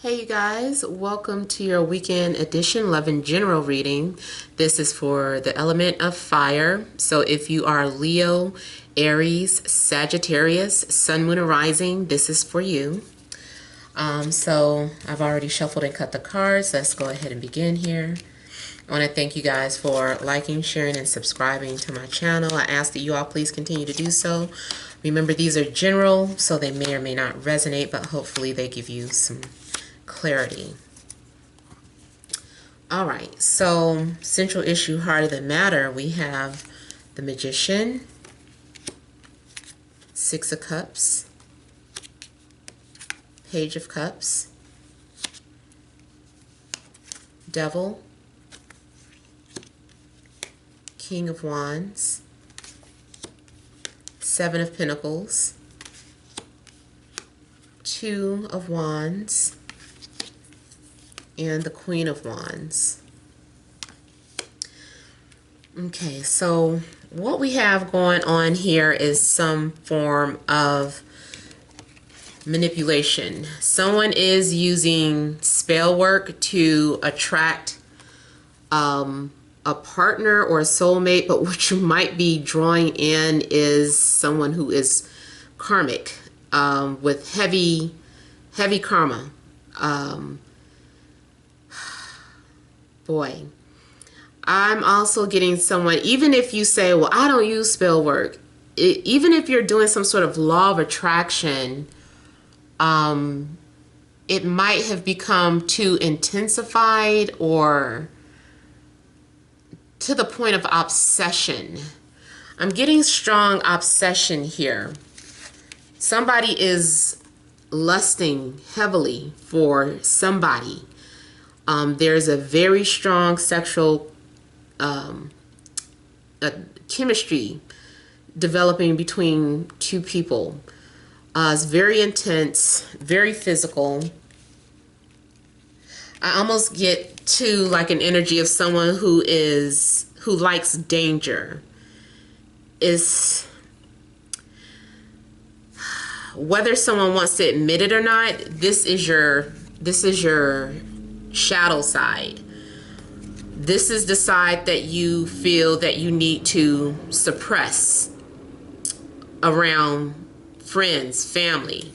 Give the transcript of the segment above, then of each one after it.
Hey you guys, welcome to your weekend edition Love and General reading. This is for the element of fire. So if you are Leo, Aries, Sagittarius, Sun, Moon, or Rising, this is for you. So I've already shuffled and cut the cards. Let's go ahead and begin here. I want to thank you guys for liking, sharing, and subscribing to my channel. I ask that you all please continue to do so. Remember, these are general, so they may or may not resonate, but hopefully they give you some clarity. All right, so central issue, heart of the matter, we have the Magician, Six of Cups, Page of Cups, Devil, King of Wands, Seven of Pentacles, Two of Wands, and the Queen of Wands. Okay, so what we have going on here is some form of manipulation. Someone is using spell work to attract a partner or a soulmate, but what you might be drawing in is someone who is karmic, with heavy karma. Boy, I'm also getting someone, even if you say, well, I don't use spell work, even if you're doing some sort of law of attraction, it might have become too intensified or to the point of obsession. I'm getting strong obsession here. Somebody is lusting heavily for somebody. There's a very strong sexual chemistry developing between two people. It's very intense, very physical. I almost get to like an energy of someone who likes danger. Is whether someone wants to admit it or not, this is your shadow side. This is the side that you feel that you need to suppress around friends, family.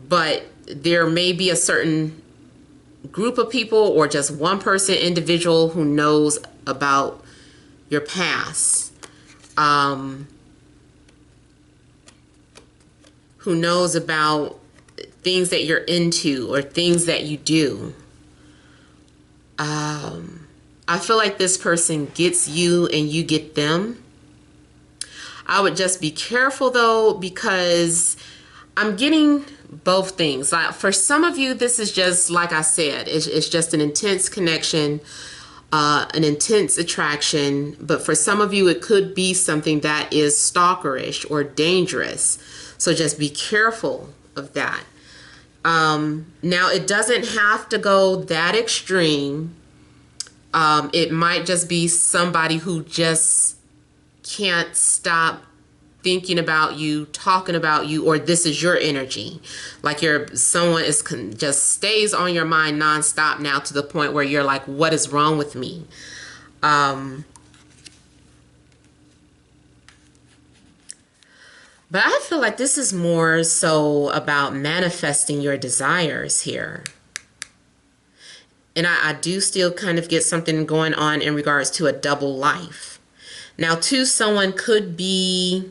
But there may be a certain group of people or just one person, individual, who knows about your past, who knows about things that you're into or things that you do. I feel like this person gets you and you get them. I would just be careful though, because I'm getting both things. Like for some of you, this is just, like I said, it's just an intense connection, an intense attraction. But for some of you, it could be something that is stalkerish or dangerous. So just be careful of that. Now, it doesn't have to go that extreme. It might just be somebody who just can't stop thinking about you, talking about you, or this is your energy. Like someone is just stays on your mind nonstop now, to the point where you're like, what is wrong with me? But I feel like this is more so about manifesting your desires here. And I do still kind of get something going on in regards to a double life. Now, too, someone could be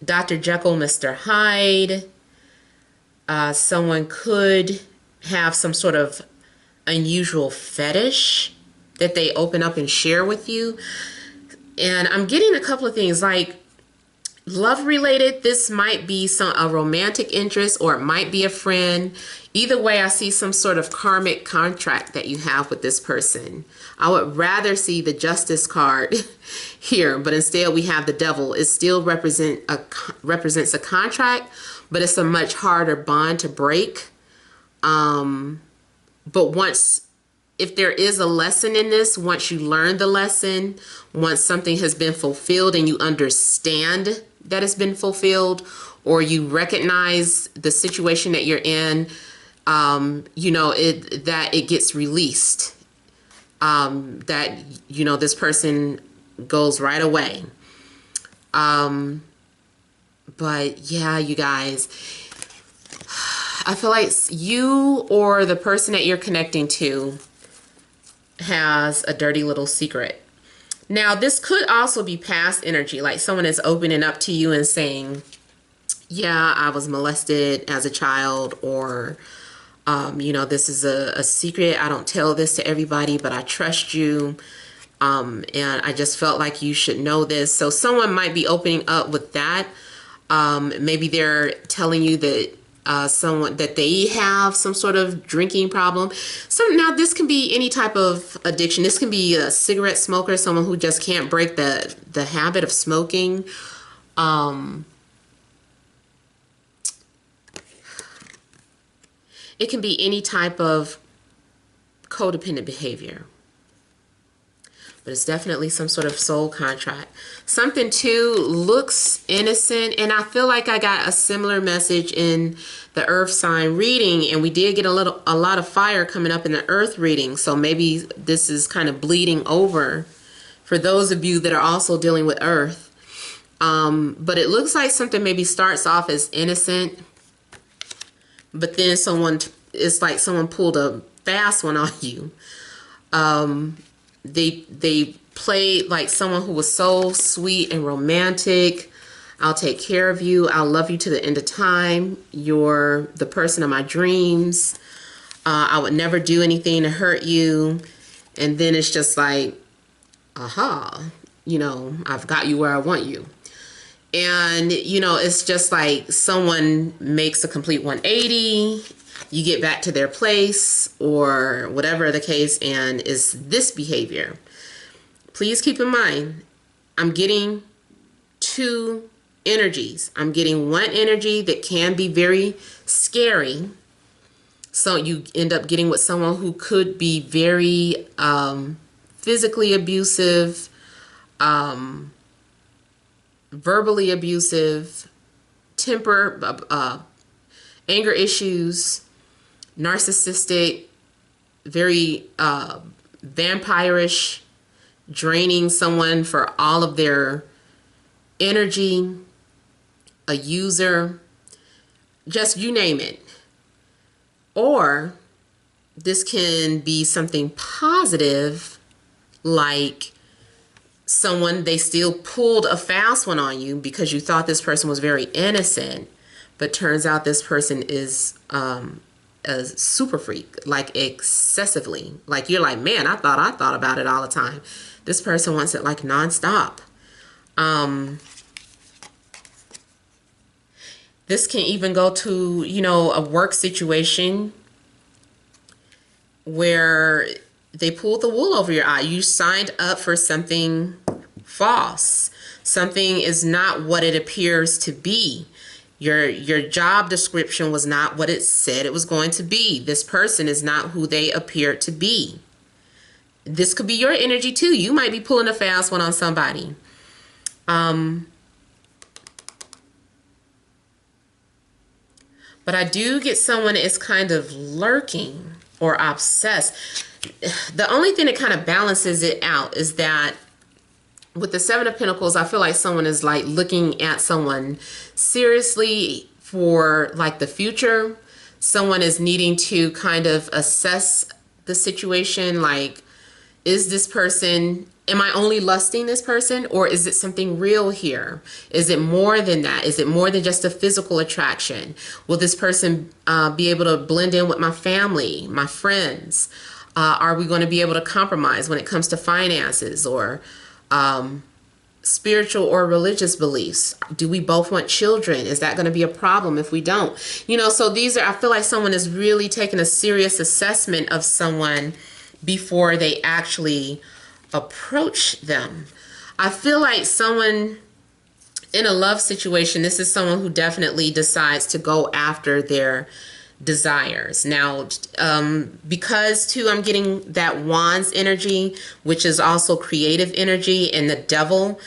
Dr. Jekyll, Mr. Hyde. Someone could have some sort of unusual fetish that they open up and share with you. And I'm getting a couple of things like love related. This might be a romantic interest, or it might be a friend. Either way, I see some sort of karmic contract that you have with this person. I would rather see the Justice card here, but instead we have the Devil. It still represents a contract, but it's a much harder bond to break. But if there is a lesson in this, once you learn the lesson, once something has been fulfilled and you understand that it's been fulfilled, or you recognize the situation that you're in, you know, that it gets released, that, you know, this person goes right away. But yeah, you guys, I feel like you or the person that you're connecting to has a dirty little secret. Now, this could also be past energy, like someone is opening up to you and saying, yeah, I was molested as a child, or, you know, this is a secret. I don't tell this to everybody, but I trust you. And I just felt like you should know this. So someone might be opening up with that. Maybe they're telling you that someone that they have some sort of drinking problem. So now this can be any type of addiction. This can be a cigarette smoker, someone who just can't break the habit of smoking. It can be any type of codependent behavior. But it's definitely some sort of soul contract. Something too looks innocent, and I feel like I got a similar message in the earth sign reading, and we did get a lot of fire coming up in the earth reading. So maybe this is kind of bleeding over for those of you that are also dealing with earth. But it looks like something maybe starts off as innocent, but then it's like someone pulled a fast one on you. They played like someone who was so sweet and romantic. I'll take care of you. I'll love you to the end of time. You're the person of my dreams. I would never do anything to hurt you. And then it's just like, aha, you know, I've got you where I want you. And, you know, it's just like someone makes a complete 180. You get back to their place or whatever the case, and it's this behavior. Please keep in mind, I'm getting two energies. I'm getting one energy that can be very scary. So you end up getting with someone who could be very physically abusive, verbally abusive, anger issues, narcissistic, very vampirish, draining someone for all of their energy, a user, just you name it. Or this can be something positive, like someone, they still pulled a fast one on you because you thought this person was very innocent, but turns out this person is a super freak, like excessively. Like you're like, man, I thought about it all the time. This person wants it like nonstop. This can even go to, you know, a work situation where they pulled the wool over your eye. You signed up for something false. Something is not what it appears to be. Your job description was not what it said it was going to be. This person is not who they appear to be. This could be your energy too. You might be pulling a fast one on somebody. But I do get someone that is kind of lurking or obsessed. The only thing that kind of balances it out is that with the Seven of Pentacles, I feel like someone is like looking at someone seriously for like the future. Someone is needing to kind of assess the situation. Like, is this person, am I only lusting this person, or is it something real here? Is it more than that? Is it more than just a physical attraction? Will this person be able to blend in with my family, my friends? Are we going to be able to compromise when it comes to finances or spiritual or religious beliefs? Do we both want children? Is that going to be a problem if we don't? You know, so these are, I feel like someone is really taking a serious assessment of someone before they actually approach them. I feel like someone in a love situation, this is someone who definitely decides to go after their desires. Now, because too, I'm getting that Wands energy, which is also creative energy, and the Devil.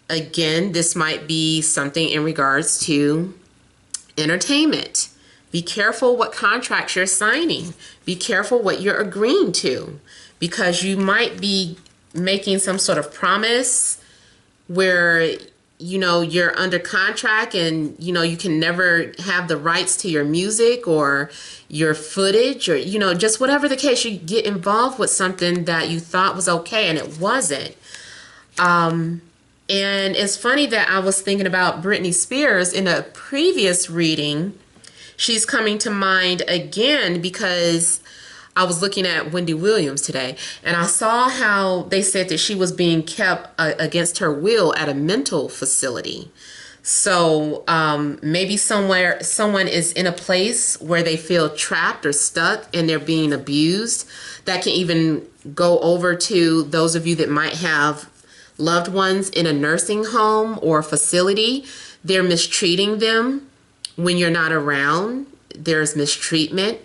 Again, this might be something in regards to entertainment, Be careful what contracts you're signing. Be careful what you're agreeing to, because you might be making some sort of promise where, you know, you're under contract and, you know, you can never have the rights to your music or your footage, or, you know, just whatever the case, you get involved with something that you thought was okay and it wasn't. And it's funny that I was thinking about Britney Spears in a previous reading. She's coming to mind again because I was looking at Wendy Williams today, and I saw how they said that she was being kept against her will at a mental facility. So maybe somewhere someone is in a place where they feel trapped or stuck and they're being abused. That can even go over to those of you that might have loved ones in a nursing home or facility. They're mistreating them when you're not around. There's mistreatment.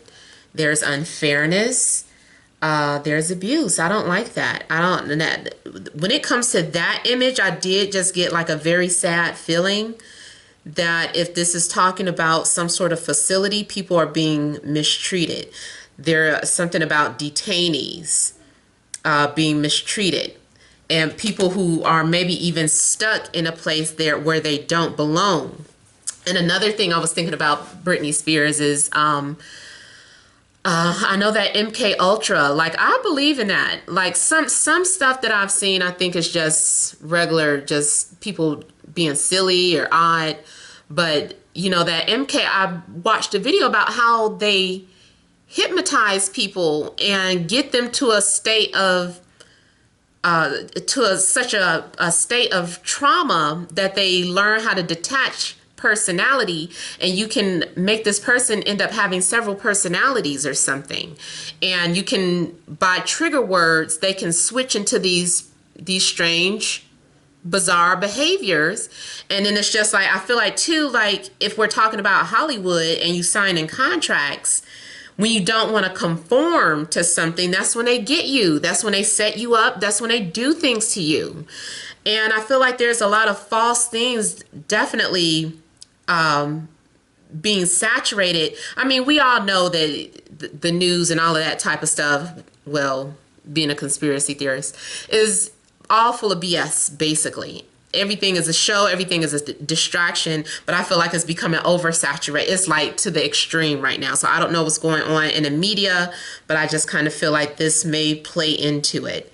There's unfairness. There's abuse. I don't like that. When it comes to that image, I did just get like a very sad feeling that if this is talking about some sort of facility, people are being mistreated. There's something about detainees being mistreated, and people who are maybe even stuck in a place there where they don't belong. And another thing I was thinking about Britney Spears is I know that MK Ultra, like I believe in that. Like some stuff that I've seen, I think is just regular, just people being silly or odd. But you know that MK, I watched a video about how they hypnotize people and get them to a state of such a state of trauma that they learn how to detach personality, and you can make this person end up having several personalities or something. And you can, by trigger words, they can switch into these strange, bizarre behaviors. And then it's just like, I feel like too, like if we're talking about Hollywood and you sign in contracts, when you don't want to conform to something, that's when they get you. That's when they set you up. That's when they do things to you. And I feel like there's a lot of false things definitely being saturated. I mean, we all know that the news and all of that type of stuff, well, being a conspiracy theorist, is all full of BS, basically. Everything is a show, everything is a distraction, but I feel like it's becoming oversaturated. It's like to the extreme right now. So I don't know what's going on in the media, but I just kind of feel like this may play into it.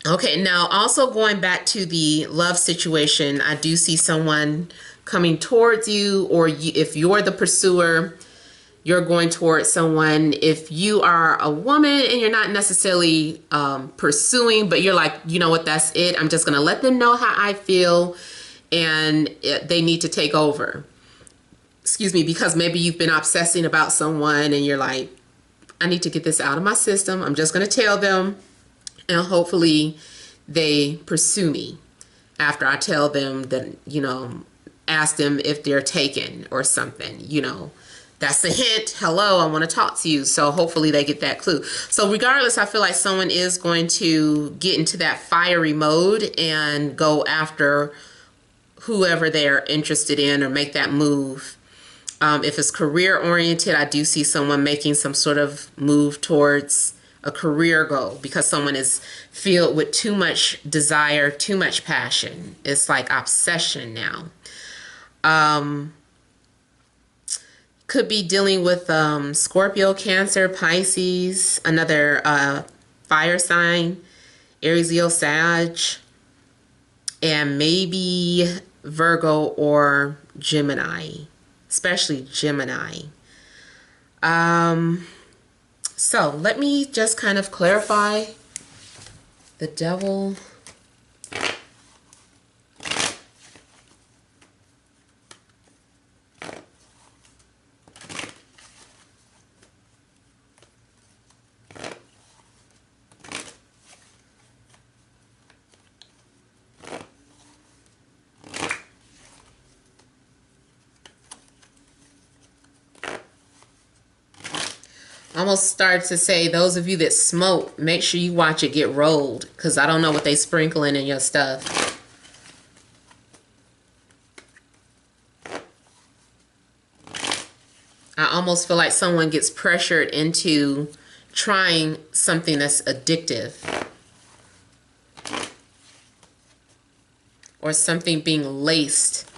Okay, now also going back to the love situation, I do see someone coming towards you, or if you're the pursuer, you're going towards someone. If you are a woman and you're not necessarily pursuing, but you're like, you know what, that's it. I'm just going to let them know how I feel, and they need to take over. Excuse me, because maybe you've been obsessing about someone and you're like, I need to get this out of my system. I'm just going to tell them, and hopefully they pursue me after I tell them that, you know, ask them if they're taken or something, you know. That's the hint. Hello, I want to talk to you. So hopefully they get that clue. So regardless, I feel like someone is going to get into that fiery mode and go after whoever they're interested in or make that move. If it's career oriented, I do see someone making some sort of move towards a career goal because someone is filled with too much desire, too much passion. It's like obsession now. Could be dealing with Scorpio, Cancer, Pisces, another fire sign, Aries, Leo, Sag, and maybe Virgo or Gemini, especially Gemini. So let me just kind of clarify the Devil. Almost started to say, those of you that smoke, make sure you watch it get rolled, because I don't know what they sprinkling in your stuff. almost feel like someone gets pressured into trying something that's addictive, or something being laced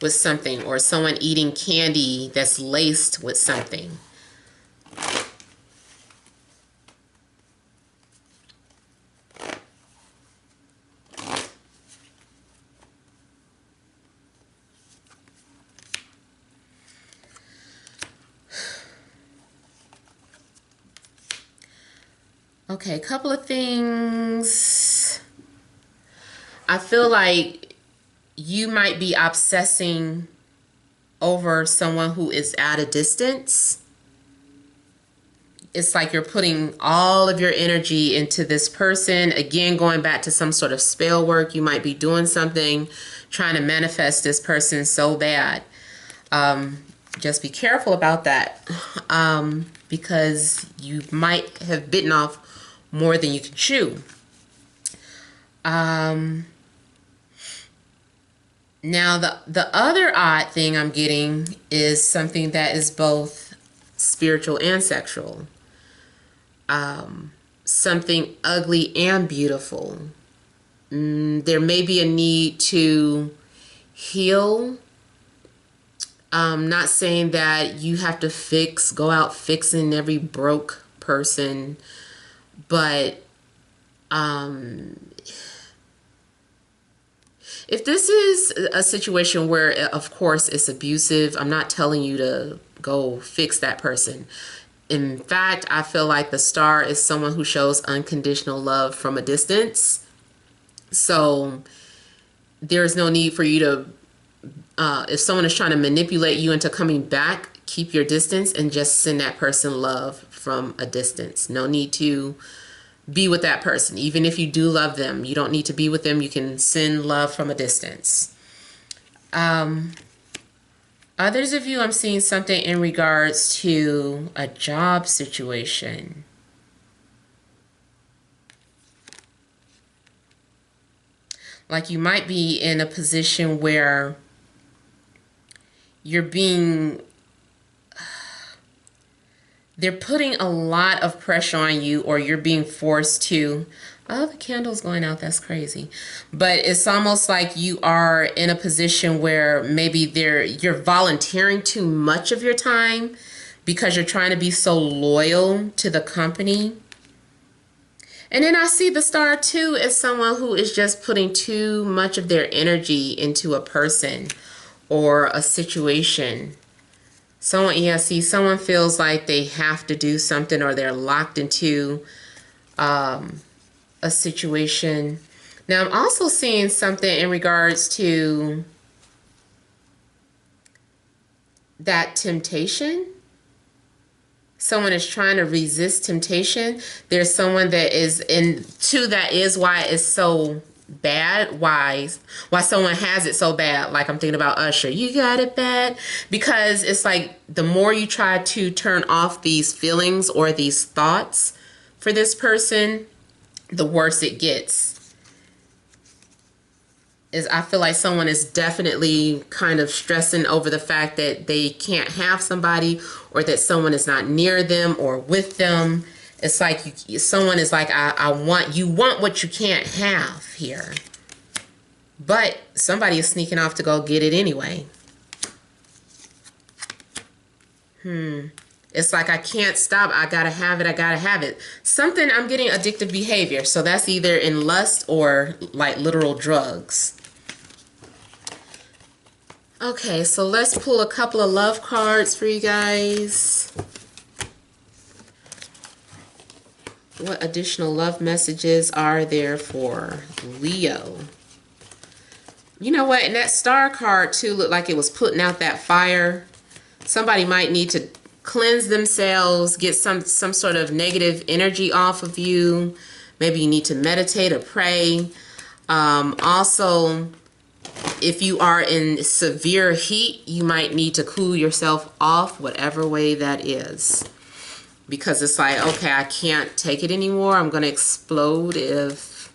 with something, or someone eating candy that's laced with something. Okay, a couple of things. I feel like you might be obsessing over someone who is at a distance. It's like you're putting all of your energy into this person. Again, going back to some sort of spell work, you might be doing something, trying to manifest this person so bad. Just be careful about that, because you might have bitten off more than you can chew. Now, the other odd thing I'm getting is something that is both spiritual and sexual. Something ugly and beautiful. There may be a need to heal. Not saying that you have to go out fixing every broke person, but if this is a situation where, of course, it's abusive, I'm not telling you to go fix that person. In fact, I feel like the star is someone who shows unconditional love from a distance. So there's no need for you to, if someone is trying to manipulate you into coming back, keep your distance and just send that person love from a distance. No need to be with that person. Even if you do love them, you don't need to be with them. You can send love from a distance. Others of you, I'm seeing something in regards to a job situation. Like you might be in a position where you're they're putting a lot of pressure on you, or you're being forced to, oh, the candle's going out, that's crazy. But it's almost like you are in a position where maybe you're volunteering too much of your time because you're trying to be so loyal to the company. And then I see the star too as someone who is just putting too much of their energy into a person or a situation. Someone feels like they have to do something, or they're locked into a situation. Now, I'm also seeing something in regards to that temptation. Someone is trying to resist temptation. There's someone that is that is why it's so bad. Why someone has it so bad. Like I'm thinking about Usher. You got it bad. Because it's like the more you try to turn off these feelings or these thoughts for this person, the worse it gets. I feel like someone is definitely kind of stressing over the fact that they can't have somebody, or that someone is not near them or with them. It's like someone is like, you want what you can't have here. But somebody is sneaking off to go get it anyway. It's like, I can't stop. I gotta have it. I gotta have it. Something, I'm getting addictive behavior. So that's either in lust or like literal drugs. Okay, so let's pull a couple of love cards for you guys. What additional love messages are there for Leo? You know what? And that star card too looked like it was putting out that fire. Somebody might need to cleanse themselves, get some sort of negative energy off of you. Maybe you need to meditate or pray. Also, if you are in severe heat, you might need to cool yourself off, whatever way that is. Because it's like, okay, I can't take it anymore. I'm going to explode if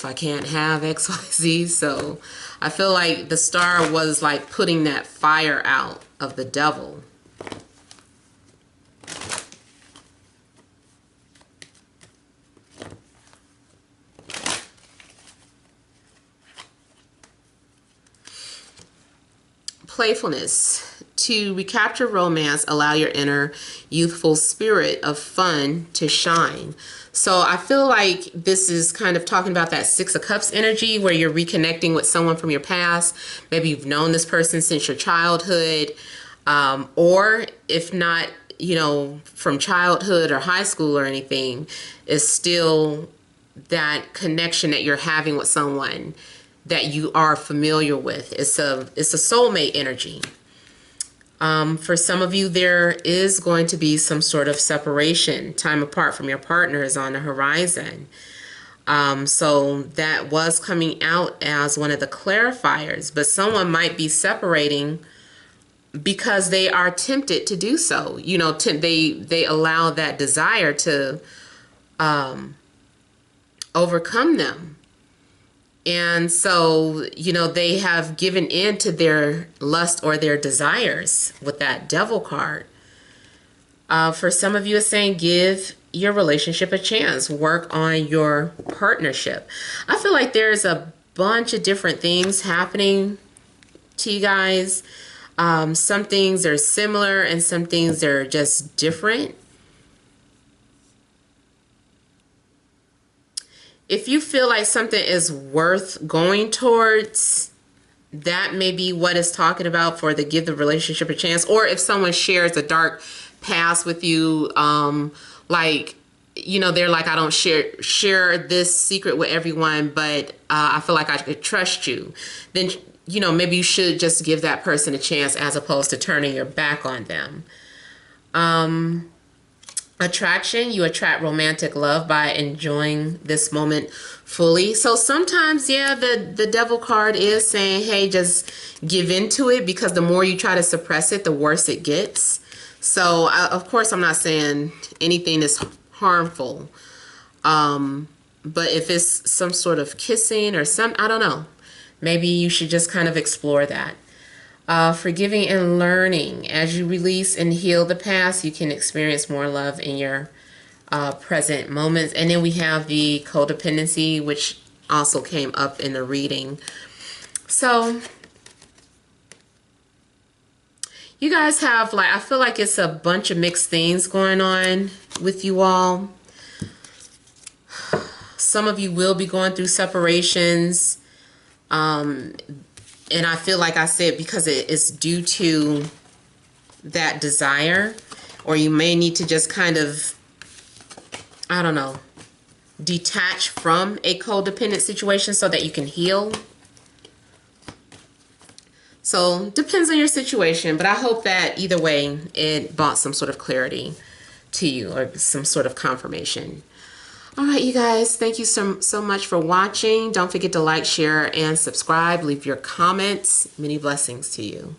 I can't have XYZ. So I feel like the star was like putting that fire out of the devil. playfulness. To recapture romance, allow your inner youthful spirit of fun to shine. So I feel like this is kind of talking about that Six of Cups energy where you're reconnecting with someone from your past. Maybe you've known this person since your childhood, or if not, you know, from childhood or high school or anything, is still that connection that you're having with someone that you are familiar with. It's a soulmate energy. For some of you, there is going to be some sort of separation. Time apart from your partner is on the horizon. So that was coming out as one of the clarifiers, but someone might be separating because they are tempted to do so. You know, they allow that desire to overcome them. And so, you know, they have given in to their lust or their desires with that Devil card. For some of you, it's saying give your relationship a chance. Work on your partnership. I feel like there's a bunch of different things happening to you guys. Some things are similar and some things are just different. If you feel like something is worth going towards, that may be what it's talking about for the give the relationship a chance. Or if someone shares a dark past with you, like, you know, they're like, I don't share this secret with everyone, but I feel like I could trust you. Then, you know, maybe you should just give that person a chance as opposed to turning your back on them. Attraction, you attract romantic love by enjoying this moment fully. So sometimes, yeah, the Devil card is saying, hey, just give into it, because the more you try to suppress it, the worse it gets. So of course, I'm not saying anything is harmful. But if it's some sort of kissing or I don't know, maybe you should just kind of explore that. Forgiving and learning. As you release and heal the past, you can experience more love in your present moments. And then we have the codependency, which also came up in the reading. So you guys have, like, I feel like it's a bunch of mixed things going on with you all. Some of you will be going through separations. And I feel like I said, because it is due to that desire, or you may need to just kind of, I don't know, detach from a codependent situation so that you can heal. So depends on your situation, but I hope that either way it brought some sort of clarity to you or some sort of confirmation. All right, you guys, thank you so much for watching. Don't forget to like, share, and subscribe. Leave your comments. Many blessings to you.